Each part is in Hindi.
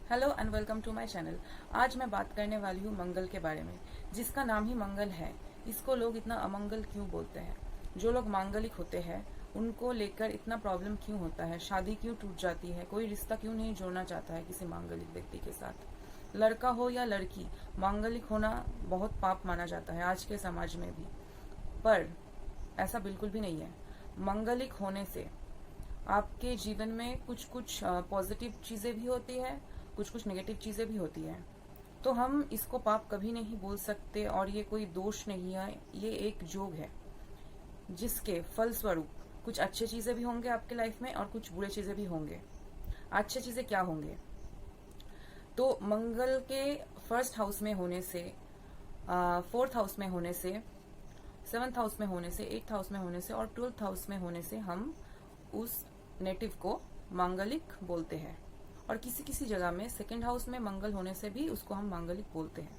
Hello and welcome to my channel. आज मैं बात करने वाली हूँ मंगल के बारे में, जिसका नाम ही मंगल है। इसको लोग इतना अमंगल क्यों बोलते हैं? जो लोग मांगलिक होते हैं उनको लेकर इतना प्रॉब्लम क्यों होता है? शादी क्यों टूट जाती है? कोई रिश्ता क्यों नहीं जोड़ना चाहता है किसी मांगलिक व्यक्ति के साथ? लड़का हो या लड़की, मांगलिक होना बहुत पाप माना जाता है आज के समाज में भी। पर ऐसा बिल्कुल भी नहीं है। मांगलिक होने से आपके जीवन में कुछ कुछ पॉजिटिव चीजें भी होती है, कुछ कुछ नेगेटिव चीजें भी होती है। तो हम इसको पाप कभी नहीं बोल सकते और ये कोई दोष नहीं है, ये एक योग है जिसके फलस्वरूप कुछ अच्छे चीजें भी होंगे आपके लाइफ में और कुछ बुरे चीजें भी होंगे। अच्छे चीजें क्या होंगे? तो मंगल के फर्स्ट हाउस में होने से, फोर्थ हाउस में होने से, सेवंथ हाउस में होने से, एट्थ हाउस में होने से और ट्वेल्थ हाउस में होने से हम उस नेटिव को मांगलिक बोलते हैं। और किसी किसी जगह में सेकेंड हाउस में मंगल होने से भी उसको हम मांगलिक बोलते हैं।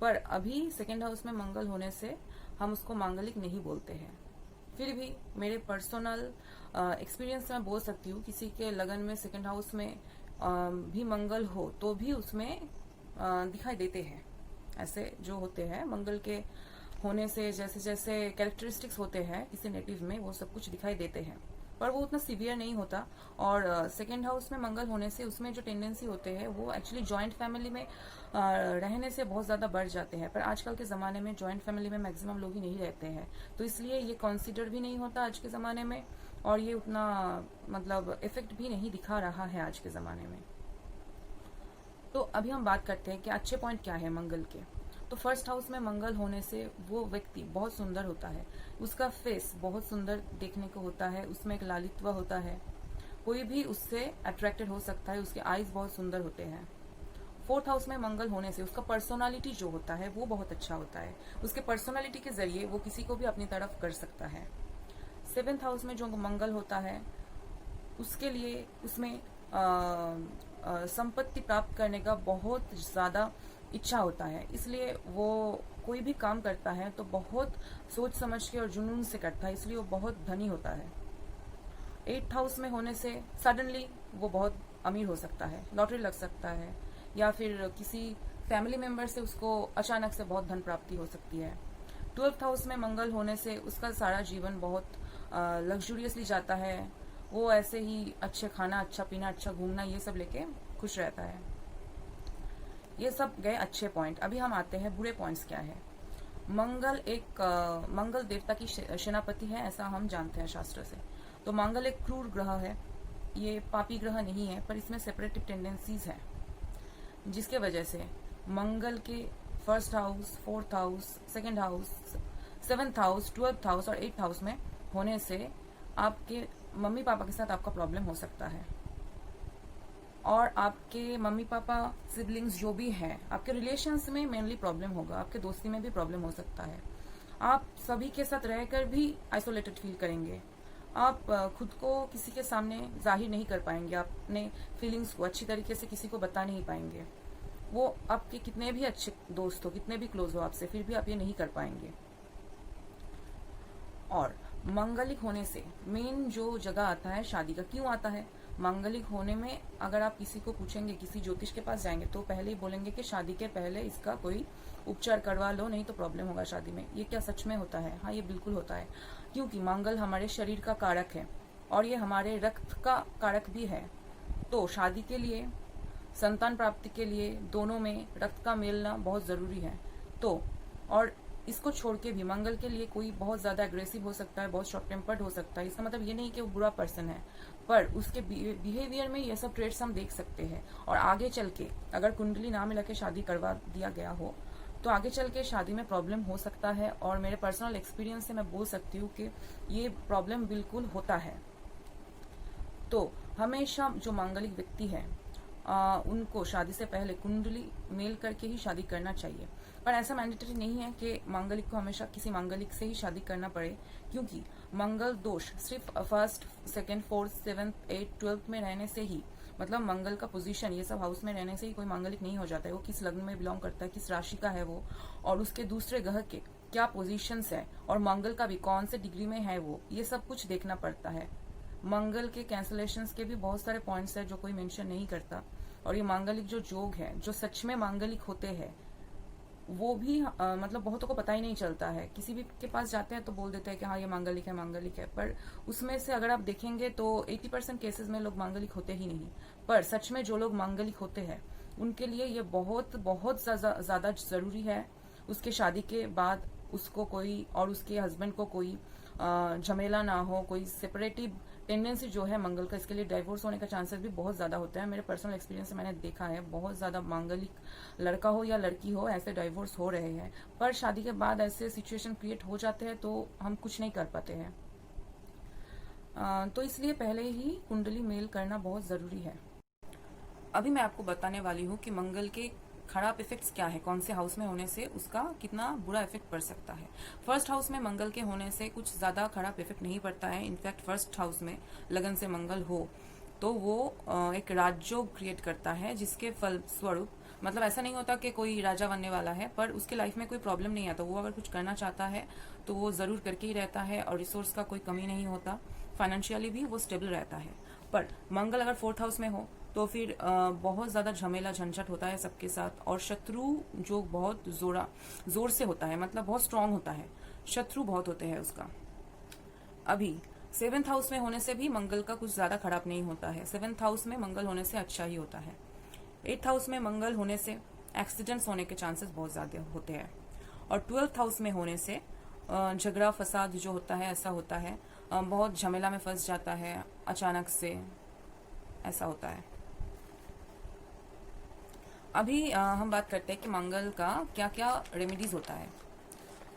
पर अभी सेकेंड हाउस में मंगल होने से हम उसको मांगलिक नहीं बोलते हैं। फिर भी मेरे पर्सनल एक्सपीरियंस से मैं बोल सकती हूँ, किसी के लगन में सेकेंड हाउस में भी मंगल हो तो भी उसमें दिखाई देते हैं। ऐसे जो होते हैं मंगल के होने से जैसे जैसे कैरेक्टरिस्टिक्स होते हैं किसी नेटिव में, वो सब कुछ दिखाई देते हैं, पर वो उतना सीवियर नहीं होता। और सेकेंड हाउस में मंगल होने से उसमें जो टेंडेंसी होते हैं वो एक्चुअली जॉइंट फैमिली में रहने से बहुत ज्यादा बढ़ जाते हैं। पर आजकल के जमाने में जॉइंट फैमिली में मैक्सिमम लोग ही नहीं रहते हैं, तो इसलिए ये कंसीडर भी नहीं होता आज के जमाने में और ये उतना मतलब इफेक्ट भी नहीं दिखा रहा है आज के जमाने में। तो अभी हम बात करते हैं कि अच्छे पॉइंट क्या है मंगल के। तो फर्स्ट हाउस में मंगल होने से वो व्यक्ति बहुत सुंदर होता है, उसका फेस बहुत सुंदर देखने को होता है, उसमें एक लालित्व होता है, कोई भी उससे अट्रैक्टेड हो सकता है, उसके आईज बहुत सुंदर होते हैं। फोर्थ हाउस में मंगल होने से उसका पर्सनालिटी जो होता है वो बहुत अच्छा होता है, उसके पर्सनालिटी के जरिए वो किसी को भी अपनी तरफ कर सकता है। सेवेंथ हाउस में जो मंगल होता है उसके लिए उसमें संपत्ति प्राप्त करने का बहुत ज्यादा इच्छा होता है, इसलिए वो कोई भी काम करता है तो बहुत सोच समझ के और जुनून से करता है, इसलिए वो बहुत धनी होता है। एट्थ हाउस में होने से सडनली वो बहुत अमीर हो सकता है, लॉटरी लग सकता है, या फिर किसी फैमिली मेंबर से उसको अचानक से बहुत धन प्राप्ति हो सकती है। ट्वेल्थ हाउस में मंगल होने से उसका सारा जीवन बहुत लग्जूरियसली जाता है, वो ऐसे ही अच्छे खाना, अच्छा पीना, अच्छा घूमना, ये सब लेके खुश रहता है। ये सब गए अच्छे पॉइंट। अभी हम आते हैं बुरे पॉइंट्स क्या है। मंगल एक मंगल देवता की सेनापति है, ऐसा हम जानते हैं शास्त्र से। तो मंगल एक क्रूर ग्रह है, ये पापी ग्रह नहीं है, पर इसमें सेपरेटिव टेंडेंसीज है, जिसके वजह से मंगल के first house, fourth house, second house, seventh house, twelfth house और एट्थ हाउस में होने से आपके मम्मी पापा के साथ आपका प्रॉब्लम हो सकता है। और आपके मम्मी पापा, सिबलिंग्स जो भी हैं, आपके रिलेशंस में मेनली प्रॉब्लम होगा, आपके दोस्ती में भी प्रॉब्लम हो सकता है। आप सभी के साथ रहकर भी आइसोलेटेड फील करेंगे, आप खुद को किसी के सामने जाहिर नहीं कर पाएंगे, अपने फीलिंग्स को अच्छी तरीके से किसी को बता नहीं पाएंगे। वो आपके कितने भी अच्छे दोस्त हो, कितने भी क्लोज हो आपसे, फिर भी आप ये नहीं कर पाएंगे। और मांगलिक होने से मेन जो जगह आता है शादी का, क्यों आता है? मांगलिक होने में अगर आप किसी को पूछेंगे, किसी ज्योतिष के पास जाएंगे तो पहले ही बोलेंगे कि शादी के पहले इसका कोई उपचार करवा लो, नहीं तो प्रॉब्लम होगा शादी में। ये क्या सच में होता है? हाँ, ये बिल्कुल होता है, क्योंकि मंगल हमारे शरीर का कारक है और ये हमारे रक्त का कारक भी है। तो शादी के लिए, संतान प्राप्ति के लिए दोनों में रक्त का मिलना बहुत जरूरी है। तो और इसको छोड़ के भी मंगल के लिए कोई बहुत ज्यादा एग्रेसिव हो सकता है, बहुत शॉर्ट टेम्पर्ड हो सकता है। इसका मतलब ये नहीं कि वो बुरा पर्सन है, पर उसके बिहेवियर में ये सब ट्रेड्स हम देख सकते हैं। और आगे चल के अगर कुंडली ना मिला के शादी करवा दिया गया हो तो आगे चल के शादी में प्रॉब्लम हो सकता है। और मेरे पर्सनल एक्सपीरियंस से मैं बोल सकती हूँ कि ये प्रॉब्लम बिल्कुल होता है। तो हमेशा जो मांगलिक व्यक्ति है उनको शादी से पहले कुंडली मेल करके ही शादी करना चाहिए। पर ऐसा मैंडेटरी नहीं है कि मांगलिक को हमेशा किसी मांगलिक से ही शादी करना पड़े, क्योंकि मंगल दोष सिर्फ first, second, fourth, seventh, eight, twelfth में रहने से ही, मतलब मंगल का पोजीशन ये सब हाउस में रहने से ही कोई मांगलिक नहीं हो जाता है। वो किस लग्न में बिलोंग करता है, किस राशि का है वो, और उसके दूसरे ग्रह के क्या पोजीशंस है, और मंगल का भी कौन से डिग्री में है वो, ये सब कुछ देखना पड़ता है। मंगल के कैंसलेशंस के भी बहुत सारे पॉइंट्स है जो कोई मेंशन नहीं करता, और ये मांगलिक जो योग है, जो सच में मांगलिक होते हैं, वो भी मतलब बहुतों को पता ही नहीं चलता है। किसी भी के पास जाते हैं तो बोल देते हैं कि हाँ ये मांगलिक है, मांगलिक है, पर उसमें से अगर आप देखेंगे तो 80% केसेस में लोग मांगलिक होते ही नहीं। पर सच में जो लोग मांगलिक होते हैं उनके लिए ये बहुत बहुत ज्यादा जरूरी है। उसके शादी के बाद उसको कोई और उसके हस्बैंड को कोई झमेला ना हो, कोई सेपरेटिव टेंडेंसी जो है मंगल का, इसके लिए डाइवोर्स होने का चांसेस भी बहुत ज्यादा होता है। मेरे पर्सनल एक्सपीरियंस से मैंने देखा है, बहुत ज्यादा मांगलिक लड़का हो या लड़की हो, ऐसे डाइवोर्स हो रहे हैं। पर शादी के बाद ऐसे सिचुएशन क्रिएट हो जाते हैं तो हम कुछ नहीं कर पाते हैं। तो इसलिए पहले ही कुंडली मेल करना बहुत जरूरी है। अभी मैं आपको बताने वाली हूँ कि मंगल के खराब इफेक्ट्स क्या है, कौन से हाउस में होने से उसका कितना बुरा इफेक्ट पड़ सकता है। फर्स्ट हाउस में मंगल के होने से कुछ ज्यादा खराब इफेक्ट नहीं पड़ता है। इनफैक्ट फर्स्ट हाउस में लगन से मंगल हो तो वो एक राजयोग क्रिएट करता है, जिसके फल स्वरूप मतलब ऐसा नहीं होता कि कोई राजा बनने वाला है, पर उसके लाइफ में कोई प्रॉब्लम नहीं आता। वो अगर कुछ करना चाहता है तो वो जरूर करके ही रहता है और रिसोर्स का कोई कमी नहीं होता, फाइनेंशियली भी वो स्टेबल रहता है। पर मंगल अगर फोर्थ हाउस में हो तो फिर बहुत ज्यादा झमेला झंझट होता है सबके साथ, और शत्रु जो बहुत जोर से होता है, मतलब बहुत स्ट्रांग होता है, शत्रु बहुत होते हैं उसका। अभी सेवेंथ हाउस में होने से भी मंगल का कुछ ज्यादा खराब नहीं होता है। सेवेंथ हाउस में मंगल होने से अच्छा ही होता है। एट्थ हाउस में मंगल होने से एक्सीडेंट्स होने के चांसेस बहुत ज्यादा होते हैं। और ट्वेल्थ हाउस में होने से झगड़ा फसाद जो होता है ऐसा होता है, बहुत झमेला में फंस जाता है, अचानक से ऐसा होता है। अभी हम बात करते हैं कि मंगल का क्या क्या रेमेडीज होता है।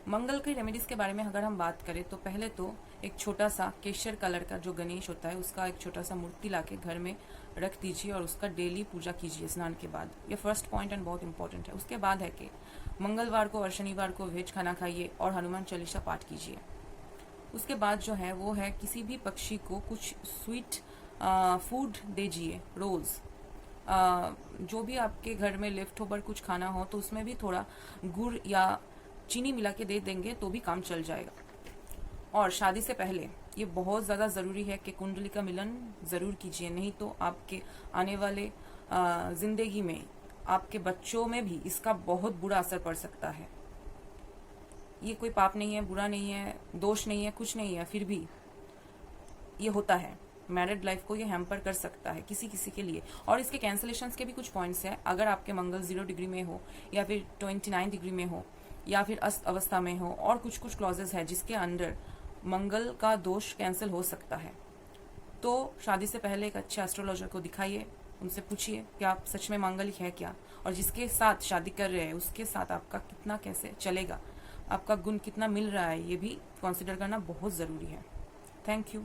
मंगल के रेमेडीज के बारे में अगर हम बात करें तो पहले तो एक छोटा सा केशर कलर का जो गणेश होता है उसका एक छोटा सा मूर्ति लाके घर में रख दीजिए और उसका डेली पूजा कीजिए स्नान के बाद। ये फर्स्ट पॉइंट एंड बहुत इंपॉर्टेंट है। उसके बाद है कि मंगलवार को और शनिवार को वेज खाना खाइए और हनुमान चालीसा पाठ कीजिए। उसके बाद जो है वो है किसी भी पक्षी को कुछ स्वीट फूड दीजिए रोज। जो भी आपके घर में लेफ्ट ओवर कुछ खाना हो तो उसमें भी थोड़ा गुड़ या चीनी मिला के दे देंगे तो भी काम चल जाएगा। और शादी से पहले ये बहुत ज्यादा जरूरी है कि कुंडली का मिलन जरूर कीजिए, नहीं तो आपके आने वाले जिंदगी में आपके बच्चों में भी इसका बहुत बुरा असर पड़ सकता है। ये कोई पाप नहीं है, बुरा नहीं है, दोष नहीं है, कुछ नहीं है, फिर भी ये होता है। मैरिड लाइफ को ये हैम्पर कर सकता है किसी किसी के लिए। और इसके कैंसलेशंस के भी कुछ पॉइंट्स हैं। अगर आपके मंगल 0 डिग्री में हो या फिर 29 डिग्री में हो या फिर अस्त अवस्था में हो, और कुछ कुछ क्लॉजेस है जिसके अंडर मंगल का दोष कैंसिल हो सकता है, तो शादी से पहले एक अच्छे एस्ट्रोलॉजर को दिखाइए, उनसे पूछिए कि आप सच में मांगलिक है क्या, और जिसके साथ शादी कर रहे हैं उसके साथ आपका कितना कैसे चलेगा, आपका गुण कितना मिल रहा है, ये भी कंसिडर करना बहुत जरूरी है। Thank you.